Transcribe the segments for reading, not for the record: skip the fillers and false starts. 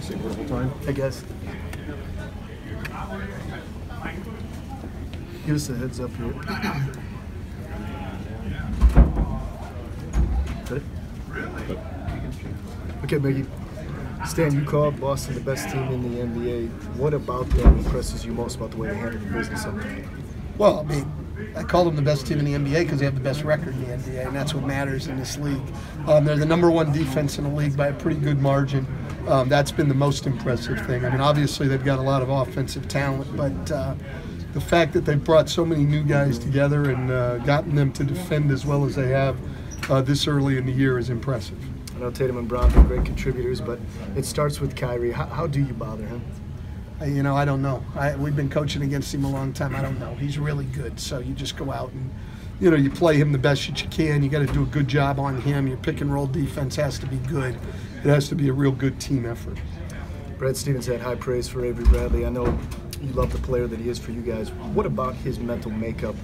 receiver the whole time? I guess. Give us a heads up here. Ready? Okay, Maggie. Stan, you called Boston the best team in the NBA. What about them impresses you most about the way they handle the business of the game? Well, I mean, I called them the best team in the NBA because they have the best record in the NBA, and that's what matters in this league. They're the #1 defense in the league by a pretty good margin. That's been the most impressive thing. I mean, obviously they've got a lot of offensive talent, but the fact that they've brought so many new guys together and gotten them to defend as well as they have this early in the year is impressive. I know Tatum and Brown are great contributors, but it starts with Kyrie. How do you bother him? You know, I don't know. We've been coaching against him a long time. I don't know. He's really good, so you just go out and, you know, you play him the best that you can. You got to do a good job on him. Your pick and roll defense has to be good. It has to be a real good team effort. Brad Stevens had high praise for Avery Bradley. I know you love the player that he is for you guys. What about his mental makeup?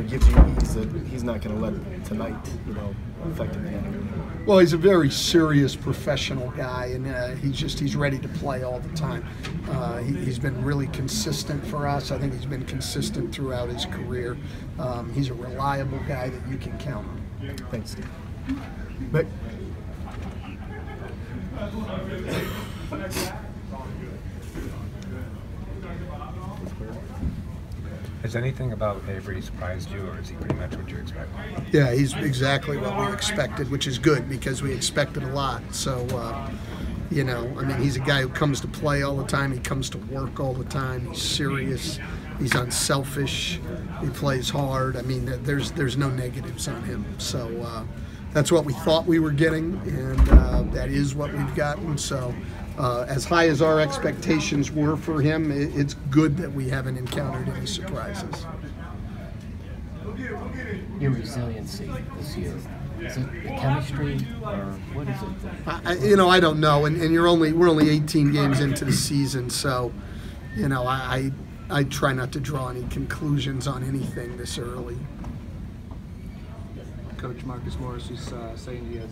Gives you ease that he's not going to let tonight, affect him in any way. Well, he's a very serious professional guy, and he's ready to play all the time. He's been really consistent for us. I think he's been consistent throughout his career. He's a reliable guy that you can count on. Thanks, Steve. But has anything about Avery surprised you, or is he pretty much what you expected? Yeah, he's exactly what we expected, which is good because we expected a lot. So, I mean, he's a guy who comes to play all the time. He comes to work all the time. He's serious. He's unselfish. He plays hard. I mean, there's no negatives on him. So that's what we thought we were getting, and that is what we've gotten. So as high as our expectations were for him, it's good that we haven't encountered any surprises. Your resiliency this year, is it the chemistry, or what is it? I don't know, and we're only 18 games into the season, so I try not to draw any conclusions on anything this early. Coach Marcus Morris was saying he has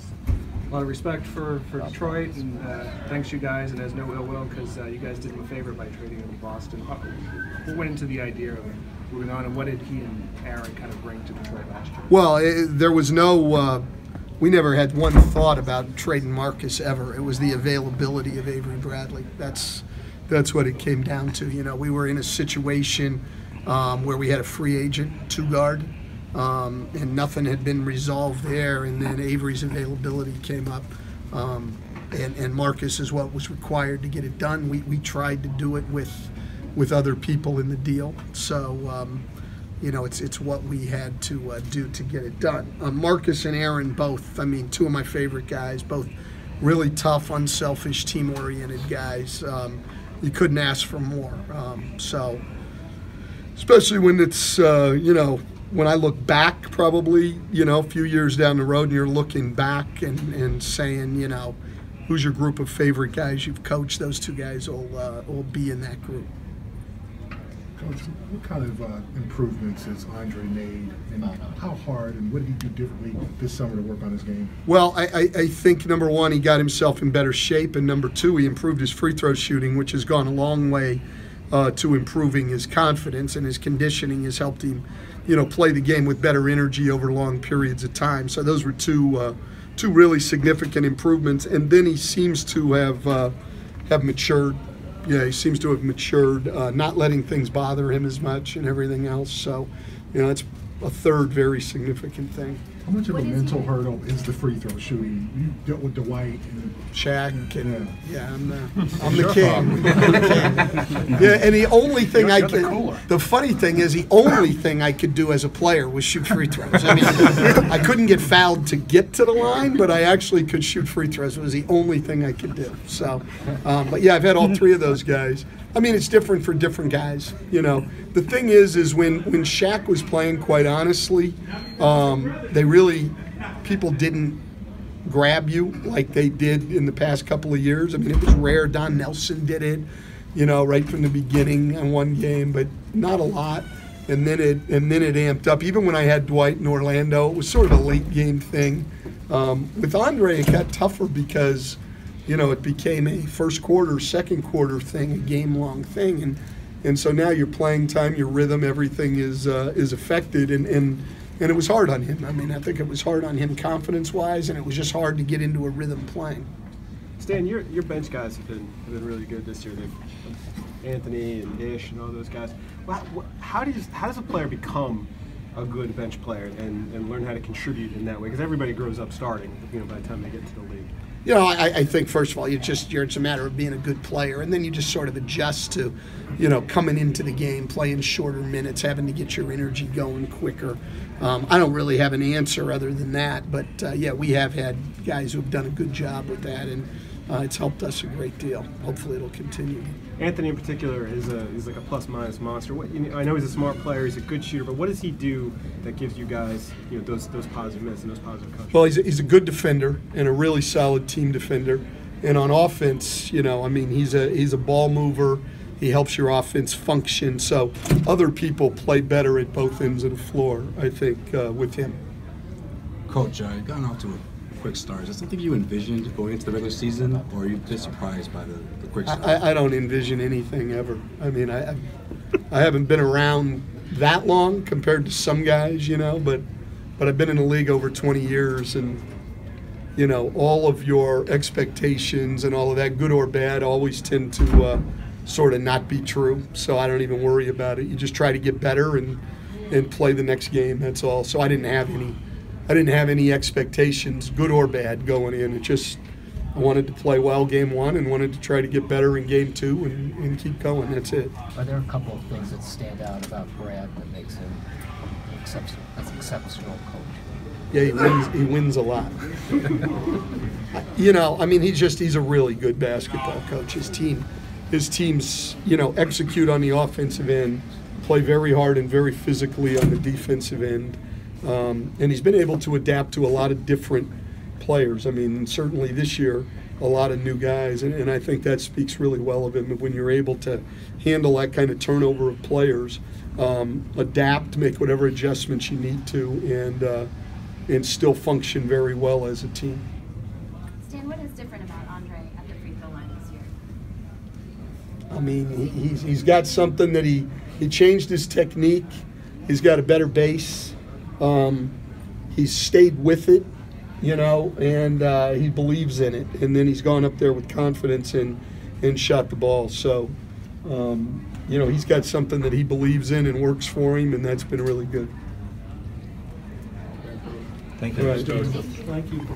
a lot of respect for Detroit and thanks you guys, and has no ill will because you guys did him a favor by trading him to Boston. What went into the idea of moving on, and what did he and Aaron kind of bring to Detroit last year? Well, there was no we never had one thought about trading Marcus ever. It was the availability of Avery Bradley. That's what it came down to. We were in a situation where we had a free agent two-guard, and nothing had been resolved there, and then Avery's availability came up, and Marcus is what was required to get it done. We tried to do it with other people in the deal, so it's what we had to do to get it done. Marcus and Aaron both, I mean, two of my favorite guys, both really tough, unselfish, team-oriented guys. You couldn't ask for more. So, especially when it's when I look back, probably, a few years down the road, and you're looking back and saying, who's your group of favorite guys you've coached? Those two guys will be in that group. Coach, what kind of improvements has Andre made, and how hard, and what did he do differently this summer to work on his game? Well, I think, number one, he got himself in better shape, and number two, he improved his free throw shooting, which has gone a long way to improving his confidence, and his conditioning has helped him play the game with better energy over long periods of time. So those were two really significant improvements. And then he seems to have matured. Yeah, he seems to have matured, not letting things bother him as much and everything else. So, that's a third very significant thing. How much of a mental hurdle is the free throw shooting? You dealt with Dwight and Shaq. I'm the king. I'm the king. Yeah, and the only thing the funny thing is, the only thing I could do as a player was shoot free throws. I mean, I couldn't get fouled to get to the line, but I actually could shoot free throws. It was the only thing I could do. So, but yeah, I've had all three of those guys. I mean, it's different for different guys. The thing is when Shaq was playing, quite honestly, people didn't grab you like they did in the past couple of years. I mean, it was rare. Don Nelson did it, right from the beginning in one game, but not a lot. And then it amped up. Even when I had Dwight in Orlando, it was sort of a late game thing. With Andre, it got tougher because you know, it became a first quarter, second quarter thing, a game-long thing, and so now your playing time, your rhythm, everything is affected, and it was hard on him. I mean, I think it was hard on him confidence-wise, and it was just hard to get into a rhythm playing. Stan, your bench guys have been really good this year. Anthony and Ish and all those guys. How does a player become a good bench player and learn how to contribute in that way? Because everybody grows up starting, you know, by the time they get to the league. You know, I think first of all, it's a matter of being a good player, and then you just sort of adjust to, you know, coming into the game, playing shorter minutes, having to get your energy going quicker. I don't really have an answer other than that, but yeah, we have had guys who have done a good job with that, and it's helped us a great deal. Hopefully, it'll continue. Anthony, in particular, is like a plus-minus monster. I know he's a smart player, he's a good shooter, but what does he do that gives you guys, you know, those positive minutes and those positive contributions? Well, he's a good defender and a really solid team defender. And on offense, you know, I mean, he's a ball mover. He helps your offense function. So other people play better at both ends of the floor, I think, with him. Coach, you've gotten off to a quick start. Is that something you envisioned going into the regular season, or are you just surprised by the quick start? I don't envision anything ever. I mean, I haven't been around that long compared to some guys, you know, but I've been in the league over 20 years, and, you know, all of your expectations and all of that, good or bad, always tend to sort of not be true. So I don't even worry about it. You just try to get better and play the next game. That's all. So I didn't have any expectations, good or bad, going in. It just, I wanted to play well game one and wanted to try to get better in game two and keep going. That's it. Are there a couple of things that stand out about Brad that makes him an exceptional coach? Yeah, he wins a lot. You know, I mean, he's a really good basketball coach. His teams, you know, execute on the offensive end, play very hard and very physically on the defensive end. And he's been able to adapt to a lot of different players. I mean, certainly this year, a lot of new guys, and I think that speaks really well of him when you're able to handle that kind of turnover of players, adapt, make whatever adjustments you need to, and still function very well as a team. Stan, what is different about Andre at the free throw line this year? I mean, he's got something that he changed his technique. He's got a better base. He's stayed with it, you know, and he believes in it. And then he's gone up there with confidence and shot the ball. So, you know, he's got something that he believes in and works for him, and that's been really good. Thank you. Right. Thank you.